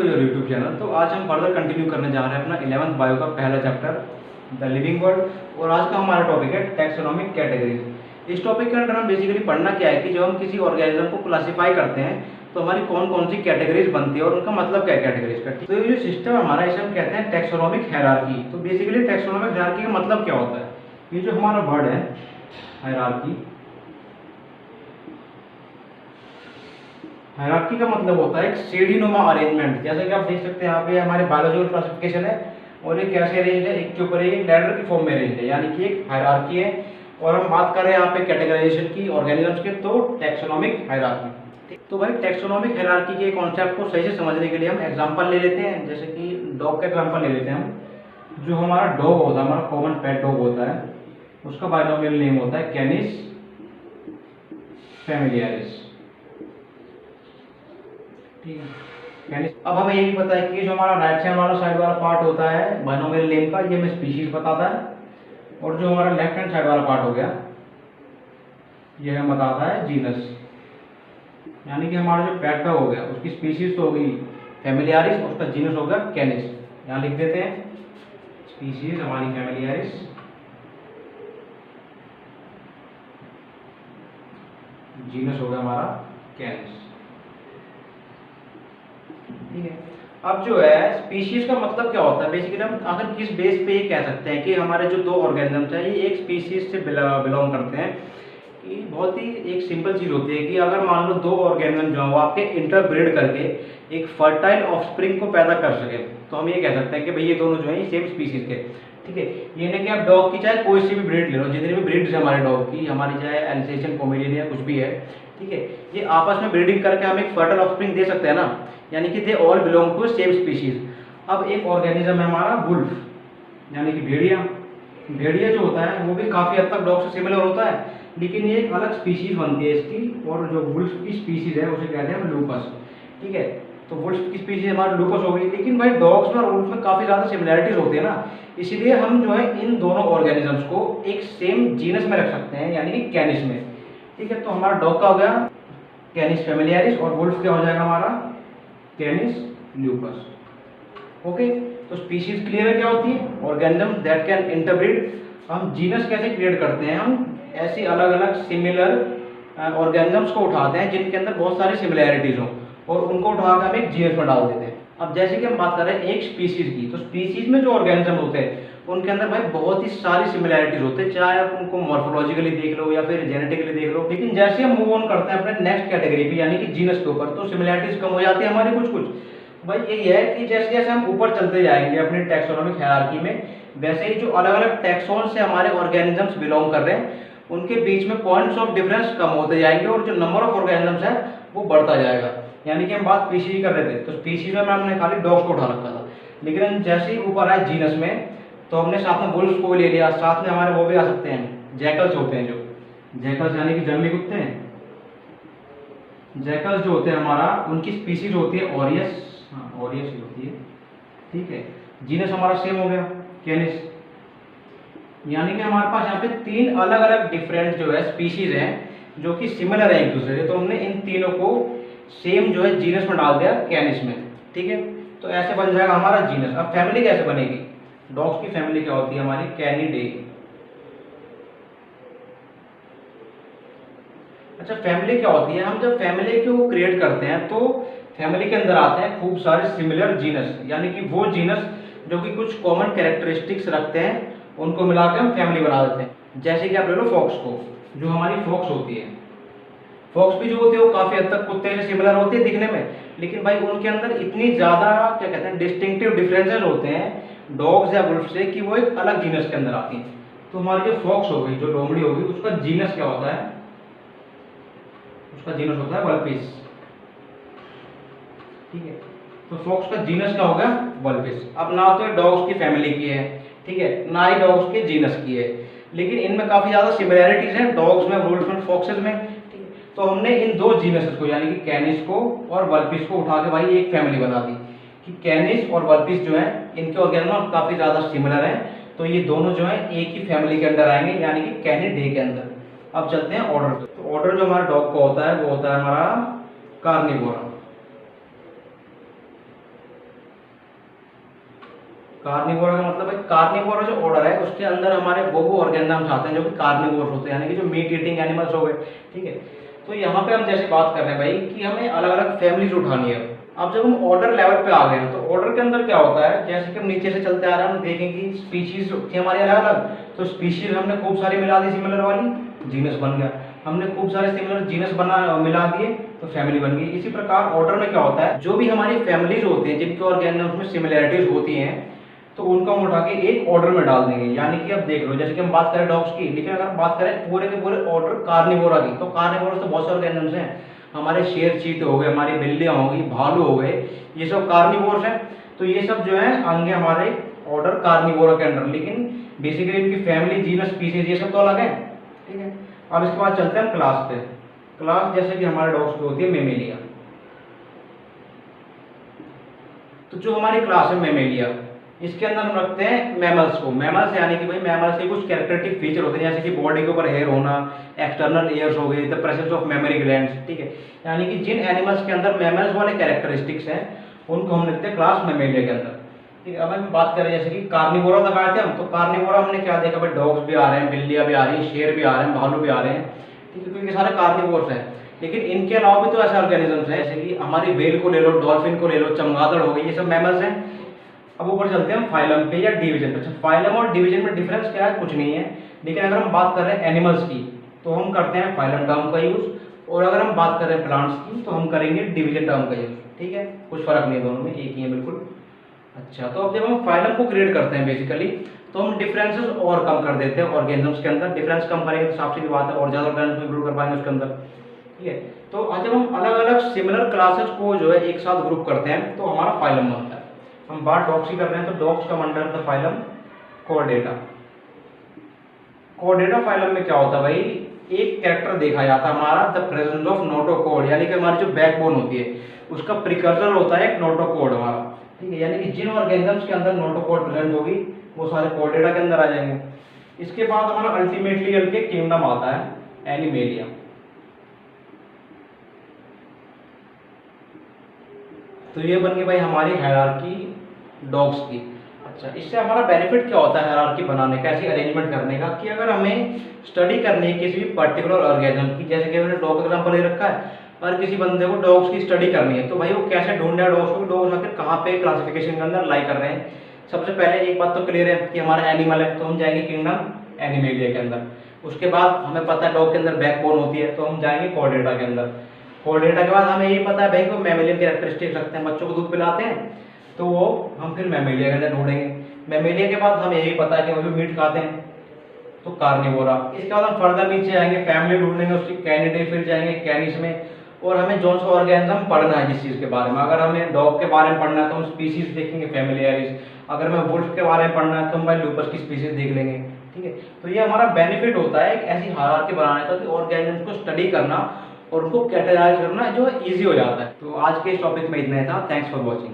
To your YouTube channel. तो आज हम फर्दर कंटिन्यू करने जा रहे हैं अपना 11th बायो का पहला चैप्टर द लिविंग वर्ल्ड। और आज का हमारा टॉपिक है टैक्सोनॉमिक कैटेगरीज। इस टॉपिक के अंदर हम बेसिकली पढ़ना क्या है कि जब हम किसी ऑर्गेनिज्म को क्लासीफाई करते हैं तो हमारी कौन कौन सी कैटेगरीज बनती है और उनका मतलब क्या है कैटेगरीज का। तो ये जो सिस्टम हमारा इसे हम कहते हैं टैक्सोनॉमिक हायरार्की। तो बेसिकली टैक्सोनॉमिक हायरार्की का मतलब क्या होता है, ये जो हमारा वर्ड है हायरार्की, हायरार्की का मतलब होता है एक सीढ़ीनुमा अरेंजमेंट। जैसे कि आप देख सकते हैं यहाँ पे हमारे बायोलॉजिकल क्लासिफिकेशन है और ये कैसे अरेंज है, एक के ऊपर एक लैडर की फॉर्म में अरेंज है, यानी कि एक हायरार्की है। और हम बात कर रहे हैं यहाँ पे कैटेगराइजेशन की ऑर्गेनिजम्स के, तो टैक्सोनॉमिक हायरार्की। तो भाई टैक्सोनॉमिक हायरार्की के कॉन्सेप्ट को सही से समझने के लिए हम एग्जांपल ले लेते हैं। जैसे कि डॉग का एग्जांपल ले लेते हैं हम। जो हमारा डॉग होता है, हमारा कॉमन पेट डॉग होता है, उसका बायोनॉमियल नेम होता है कैनिस फैमिलियरिस। ठीक है, कैनिस। अब हमें ये भी पता है कि जो हमारा राइट हैंड वाला साइड वाला पार्ट होता है बायोनॉमियल नेम का, ये हमें स्पीशीज बताता है। और जो हमारा लेफ्ट हैंड साइड वाला पार्ट हो गया, ये हमें बताता है जीनस। यानी कि हमारा जो पेट हो गया उसकी स्पीशीज तो हो गई फैमिलियरिस, उसका जीनस हो गया कैनिस। यहाँ लिख देते हैं स्पीशीज हमारी फैमिलियरिस, जीनस हो गया हमारा कैनिस। ठीक है, अब जो है स्पीशीज का मतलब क्या होता है, बेसिकली हम आखिर किस बेस पे ये कह सकते हैं कि हमारे जो दो ऑर्गेनिजम्स हैं ये एक स्पीशीज से बिलोंग करते हैं। कि बहुत ही एक सिंपल चीज होती है कि अगर मान लो दो ऑर्गेनिज्म जो है वो आपके इंटरब्रीड करके एक फर्टाइल ऑफस्प्रिंग को पैदा कर सके, तो हम ये कह सकते हैं कि भाई ये दोनों जो है सेम स्पीशीज के। ठीक है, ये नहीं कि आप डॉग की चाहे कोई सी भी ब्रीड ले लो, जितनी भी ब्रीड्स है हमारे डॉग की, हमारी चाहे एल्सेशियन पोमेरियन या कुछ भी है, ठीक है, ये आपस में ब्रीडिंग करके हम एक फर्टाइल ऑफस्प्रिंग दे सकते हैं ना, यानी कि they all belong to same species. अब एक ऑर्गेनिज्म है हमारा वुल्फ, यानी कि भेड़िया। भेड़िया जो होता है वो भी काफी हद तक डॉग से सिमिलर होता है, लेकिन ये एक अलग स्पीशीज बनती है इसकी। और जो वुल्फ की स्पीशीज है उसे कहते हैं लूपस। ठीक है, तो वुल्फ की स्पीशीज हमारी लूपस हो गई। लेकिन भाई डॉग्स में और वुल्फ में काफी ज्यादा सिमिलैरिटीज होती है ना, इसीलिए हम जो है इन दोनों ऑर्गेनिजम्स को एक सेम जीनस में रख सकते हैं, यानी कि कैनिस में। ठीक है, तो हमारा डॉग का हो गया कैनिस फैमिलियरिस और वुल्फ क्या हो जाएगा हमारा कैनिस लूपस। ओके, तो स्पीशीज क्लियर है क्या होती है, ऑर्गेनिज्म दैट कैन इंटरब्रीड। हम जीनस कैसे क्रिएट करते हैं, हम ऐसी अलग अलग सिमिलर ऑर्गेनिजम्स को उठाते हैं जिनके अंदर बहुत सारी सिमिलैरिटीज हो और उनको उठाकर हम एक जीनस में डाल देते हैं। अब जैसे कि हम बात कर रहे हैं एक स्पीशीज की, तो स्पीशीज में जो ऑर्गेनिज्म होते हैं उनके अंदर भाई बहुत ही सारी सिमिलैरिटीज होते हैं, चाहे आप उनको मॉर्फोलॉजिकली देख लो या फिर जेनेटिकली देख लो। लेकिन जैसे हम मूव ऑन करते हैं अपने नेक्स्ट कैटेगरी पे, यानी कि जीनस के ऊपर, तो सिमिलैरिटीज कम हो जाती है हमारी कुछ कुछ। भाई यही है कि जैसे जैसे हम ऊपर चलते जाएंगे अपने टैक्सोनॉमिक हायरार्की में, वैसे ही जो अलग अलग टैक्सोन से हमारे ऑर्गेनिजम्स बिलोंग कर रहे हैं उनके बीच में पॉइंट्स ऑफ डिफरेंस कम होते जाएंगे और जो नंबर ऑफ ऑर्गेनिजम्स है वो बढ़ता जाएगा। यानी कि हम बात स्पीशीज कर रहे थे, तो स्पीशीज में हमने खाली डॉग्स को उठा रखा था, लेकिन जैसे ही ऊपर आए जीनस में तो हमने साथ में वुल्फ्स को ले लिया, साथ में हमारे वो भी आ सकते हैं जैकल्स होते हैं, जो जैकल्स यानी कि जंगली कुत्ते हैं। जैकल्स जो होते हैं हमारा, उनकी स्पीशीज होती है ऑरियस, ऑरियस ही होती है। ठीक है, जीनस हमारा सेम हो गया कैनिस। यानी कि हमारे पास यहाँ पे तीन अलग अलग डिफरेंट जो है स्पीशीज हैं जो कि सिमिलर है एक दूसरे से, तो हमने इन तीनों को सेम जो है जीनस में डाल दिया कैनिस में। ठीक है, तो ऐसे बन जाएगा हमारा जीनस। अब फैमिली कैसे बनेगी, डॉग्स की फैमिली क्या होती है हमारी कैनिडे। अच्छा, फैमिली क्या होती है, हम जब फैमिली को क्रिएट करते हैं तो फैमिली के अंदर आते हैं खूब सारे सिमिलर जीनस, यानी कि वो जीनस जो कि कुछ कॉमन कैरेक्टरिस्टिक्स रखते हैं उनको मिला के हम फैमिली बना देते हैं। जैसे कि आप ले लो फॉक्स को, जो हमारी फॉक्स होती है, फॉक्स भी जो होती है वो काफी हद तक कुत्ते से सिमिलर होती है दिखने में, लेकिन भाई उनके अंदर इतनी ज्यादा क्या कहते हैं डिस्टिंक्टिव डिफरेंसेस होते हैं डॉग्स या वुल्फ से कि वो एक अलग जीनस के अंदर आती हैं। तो हमारी जो फॉक्स हो गई, जो लोमड़ी होगी, उसका जीनस क्या होता है, उसका जीनस होता है वल्पिस। ठीक है, तो फॉक्स का जीनस क्या होगा वल्पिस। अब ना तो डॉग्स की फैमिली की है, ठीक है, ना ही डॉग्स के जीनस की है, लेकिन इनमें काफी ज्यादा सिमिलैरिटीज हैं डॉग्स में, वुल्फ में, फॉक्सेस में। ठीक है, तो हमने इन दो जीनस को यानी कि कैनिस को और वल्पिस को उठा के भाई एक फैमिली बना दी कि कैनिस और वल्पिस जो है इनके ऑर्गेनिज्म काफी ज्यादा सिमिलर हैं, तो ये दोनों जो है एक ही फैमिली के अंदर आएंगे, यानी कि कैनिडे के अंदर। अब चलते हैं ऑर्डर पे। तो ऑर्डर जो हमारा डॉग का होता है वो होता है हमारा कार्निवोरा। कार्निवोरा का मतलब है, कार्निवोरा जो ऑर्डर है उसके अंदर हमारे वो ऑर्गेनिजम्स आते हैं जो कि कार्निवोर्स होते हैं, यानी कि जो मीट ईटिंग एनिमल्स हो गए, ठीक है। तो यहाँ पे हम जैसे बात कर रहे हैं भाई कि हमें अलग अलग फैमिलीज उठानी है। अब जब हम ऑर्डर लेवल पे आ गए हैं तो ऑर्डर के अंदर क्या होता है, जैसे कि हम नीचे से चलते आ रहे हैं हम देखेंगे स्पीशीज थी हमारी अलग अलग, तो स्पीशीज हमने खूब सारी मिला दी सिमिलर वाली, जीनस बन गया। हमने खूब सारे सिमिलर जीनस बना मिला दिए तो फैमिली बन गई। इसी प्रकार ऑर्डर में क्या होता है, जो भी हमारी फैमिलीज होती हैं जिनके ऑर्गेनिजम्स में सिमिलैरिटीज होती हैं तो उनको हम उठा के एक ऑर्डर में डाल देंगे। यानी कि अब देख लो, जैसे कि हम बात करें डॉग्स की, लेकिन अगर हम बात करें पूरे के पूरे ऑर्डर कार्निवोरा की, तो कार्निवोरा तो बहुत सारे ऑर्गेनिजम्स हैं। हमारे शेर चीते हो गए, हमारी बिल्लियां होगी, भालू हो गए, ये सब कार्निवोर्स हैं। तो ये सब जो है आएंगे हमारे ऑर्डर कार्निवोरा के अंडर, लेकिन बेसिकली इनकी फैमिली, जीनस, स्पीसीज ये सब तो अलग है, ठीक है। अब इसके बाद चलते हैं हम क्लास पे। क्लास जैसे कि हमारे डॉग्स की होती है मेमेलिया। तो जो हमारी क्लास है मेमेलिया, इसके अंदर हम रखते हैं मैमल्स को। मैमल्स यानी कि भाई मैमल्स के कुछ कैरेक्टरिस्टिक फीचर होते हैं, जैसे कि बॉडी के ऊपर हेयर होना, एक्सटर्नल ईयर्स हो गए, the presence of mammary glands, ठीक है। यानी कि जिन एनिमल्स के अंदर मैमल्स वाले कैरेक्टरिस्टिक्स हैं उनको हम लिखते हैं क्लास मेमेलिया के अंदर, ठीक है। अब हम बात करें जैसे कि कार्निवोरा तक आए थे हम, तो कार्निवोरा हमने क्या देखा भाई, डॉग्स भी आ रहे हैं, बिल्लियां भी आ रही हैं, शेर भी आ रहे हैं, भालू भी आ रहे हैं, ठीक है, क्योंकि ये सारे कार्निवोर्स हैं। लेकिन इनके अलावा भी तो ऐसे ऑर्गेनिजम्स हैं, जैसे कि हमारी व्हेल को ले लो, डॉल्फिन को ले लो, चमगादड़ हो गई, ये सब मैमल्स हैं। अब ऊपर चलते हैं हम फाइलम पे या डिवीजन पे। अच्छा, फाइलम और डिवीजन में डिफरेंस क्या है, कुछ नहीं है। लेकिन अगर हम बात कर रहे हैं एनिमल्स की तो हम करते हैं फाइलम टर्म का यूज, और अगर हम बात कर रहे हैं प्लांट्स की तो हम करेंगे डिवीजन टर्म का यूज, ठीक है। कुछ फर्क नहीं है, दोनों में एक ही है बिल्कुल। अच्छा, तो अब जब हम फाइलम को क्रिएट करते हैं बेसिकली, तो हम डिफरेंसेस और कम कर देते हैं ऑर्गेनिजम्स के अंदर। डिफरेंस कम करेंगे तो साफ सी बात है और ज़्यादा ऑर्गेनिजम्स इंक्लूड कर पाएंगे उसके अंदर, ठीक है। तो आज जब हम अलग अलग सिमिलर क्लासेस को जो है एक साथ ग्रुप करते हैं तो हमारा फाइलम बनता है। हम बात डॉग्स की कर रहे हैं तो dogs come under the phylum Chordata. Chordata phylum में क्या होता है भाई, एक कैरेक्टर देखा जाता है हमारा, द प्रेजेंस ऑफ नोटोकोड, यानी कि हमारी जो बैकबोन होती है उसका प्रिकर्सर होता है एक नोटोकोड हमारा, ठीक है। यानी कि जिन ऑर्गेनिजम्स के अंदर नोटोकोड प्रेजेंट होगी वो सारे कोर्डेटा के अंदर आ जाएंगे। इसके बाद हमारा अल्टीमेटली के किंगडम आता है एनिमेलिया। तो ये बन गई भाई हमारी हायरार्की डॉग्स की। अच्छा, इससे हमारा बेनिफिट क्या होता है हायरार्की बनाने का, ऐसी अरेंजमेंट करने का, कि अगर हमें स्टडी करनी है किसी भी पर्टिकुलर ऑर्गेनिज्म की, जैसे कि मैंने डॉग एग्जांपल ले रखा है, और किसी बंदे को डॉग्स की स्टडी करनी है तो भाई वो कैसे ढूंढे डॉग्स को, डॉग्स आखिर कहाँ पे क्लासिफिकेशन के अंदर लाई कर रहे हैं। सबसे पहले एक बात तो क्लियर है कि हमारा एनिमल है तो हम जाएंगे किंगडम एनिमेलिया के अंदर। उसके बाद हमें पता है डॉग के अंदर बैकबोन होती है तो हम जाएंगे कोर्डेटा के अंदर। कोर्डेटा के बाद हमें ये पता है भाई कि वो मैमेलियन कैरेक्टरिस्टिक्स रखते हैं, बच्चों को दूध पिलाते हैं, तो वो हम फिर मैमेलिया के अंदर ढूंढेंगे। मैमेलिया के बाद हमें यही पता है कि वो भी मीट खाते हैं तो कार्निवोरा। इसके बाद हम फर्दर नीचे आएंगे, फैमिली ढूंढेंगे उसकी, कैनिडे, फिर जाएंगे कैनिस में, और हमें जोन सा ऑर्गेनिज्म पढ़ना है जिस चीज़ के बारे में। अगर हमें डॉग के बारे में पढ़ना है तो हम स्पीसीज देखेंगे फैमिलियरिस, अगर हमें वुल्फ के बारे में पढ़ना है तो हम भाई लूपस की स्पीसीज देख लेंगे, ठीक है। तो ये हमारा बेनिफिट होता है एक ऐसी हायरार्की बनाने का कि ऑर्गेनिज्म को स्टडी करना और उनको कैटेगराइज करना जो इजी हो जाता है। तो आज के इस टॉपिक में इतना ही था। Thanks for watching.